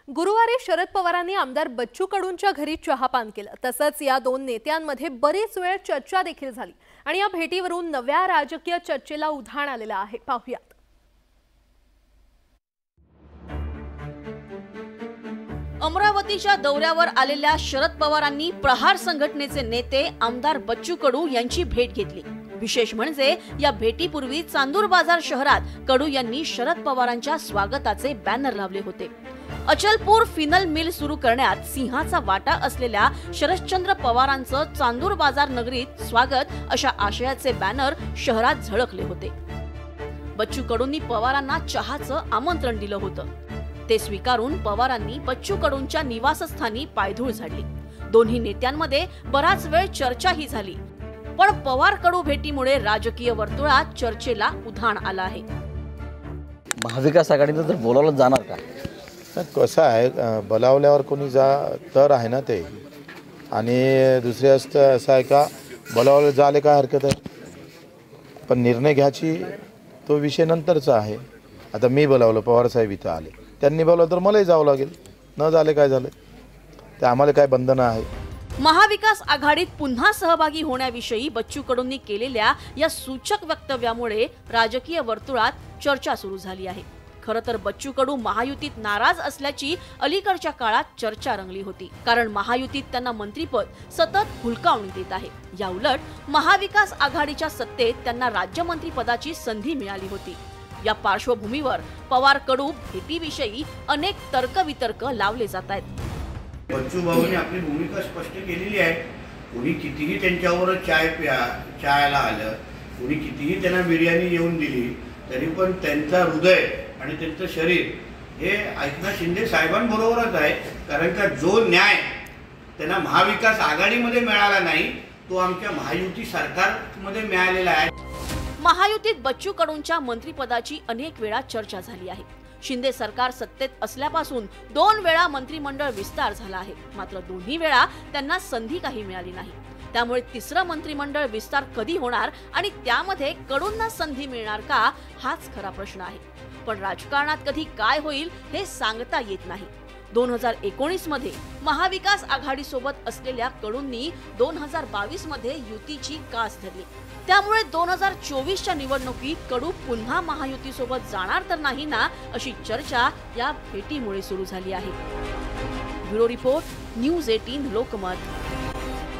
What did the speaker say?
गुरुवारी शरद पवारांनी आमदार बच्चू कडूंच्या घरी चहापान केलं। तसंच या दोन नेत्यांमध्ये बरीच वेळ चर्चा देखील झाली आणि या भेटीवरून नव्या राजकीय चर्चेला उधाण आलेलं आहे। पाहूयात। अमरावतीच्या दौऱ्यावर आलेल्या शरद पवारांनी प्रहार संघटनेचे नेते आमदार बच्चू कडू यांची भेट घेतली। विशेष म्हणजे या भेटीपूर्वी चांदूर बाजार शहरात कडू यांनी शरद पवारांच्या स्वागताचे बॅनर लावले होते। अचलपूर फिनल मिल सुरू करण्यात सिंहाचा वाटा असलेल्या शरदचंद्र पवारांचं चांदूर बाजार नगरीत स्वागत अशा आशयाचे बॅनर शहरात झळकले होते। बच्चू कडूंनी पवारांना चहाचं आमंत्रण दिलं होतं। ते स्वीकारून पवारांनी बच्चू कडूंच्या निवासस्थानी पायधूळ झाडली। दोन्ही नेत्यांमध्ये बराच वेळ चर्चाही झाली, पण पवार कडू भेटीमुळे राजकीय वर्तुळात चर्चेला उधाण आलं आहे। महाविकास आघाडीनं जर बोलावलं जाणार का? कसं आहे, बोलावल्यावर कोणी जा तर आहे ना ते, आणि दुसरी असं आहे का बोलावलं जाले काय हरकत आहे, पण निर्णय घ्यायची तो विषय नंतरचा आहे। आता मी बोलावलं, पवार साहेब इथं आले, त्यांनी बोलावलं तर मलाही जावं लागेल, न झाले काय झालं, ते आम्हाला काय बंधनं आहे। महाविकास आघाडीत पुन्हा सहभागी होण्याविषयी बच्चू कडूंनी केलेल्या या सूचक वक्तव्यामुळे राजकीय वर्तुळात चर्चा सुरू झाली आहे। खरं तर बच्चू कडू महायुतीत नाराज असल्याची अलीकडच्या काळात चर्चा रंगली होती, कारण महायुतीत त्यांना मंत्रीपद सतत हुलकावणी देत आहे। या उलट महाविकास आघाडीच्या सत्तेत त्यांना राज्यमंत्रीपदाची संधी मिळाली होती। या पार्श्वभूमीवर पवार कडू भेटीविषयी अनेक तर्कवितर्क लावले जात आहेत। बच्चू भाऊंनी आपली भूमिका स्पष्ट केलेली आहे। कोणी कितीही त्यांच्यावर चायला आलं, कोणी कितीही त्यांना बिर्याणी येऊन दिली, तरी पण त्यांचा हृदय आणि त्यांचं शरीर हे एकनाथ शिंदे साहेबांबरोबरच आहे। कारण का जो न्याय त्यांना महाविकास आघाडीमध्ये मिळाला नाही, तो आमच्या महायुती सरकारमध्ये मिळालेला आहे। महायुतीत बच्चू कडूंच्या मंत्रिपदाची अनेक वेळा चर्चा झाली आहे। शिंदे सरकार सत्तेत असल्यापासून 2 वेळा मंत्रिमंडळ विस्तार झाला आहे, मात्र दोन्ही वेळा त्यांना संधी काही मिळाली नाही। त्यामुळे तिसरं मंत्रिमंडळ विस्तार कधी होणार आणि त्यामध्ये कडूंना संधी मिळणार का, हाच खरा प्रश्न आहे। पण राजकारणात कधी काय होईल हे सांगता येत नाही। 2019 मध्ये महाविकास आघाडी सोबत असलेल्या कडूंनी 2022 मध्ये युतीची कास धरली। त्यामुळे 2024च्या निवडणुकीत कडू पुन्हा महायुती सोबत जाणार तर नाही ना, अशी चर्चा या भेटीमुळे सुरू झाली आहे। Bureau report, news 18 Lokmat.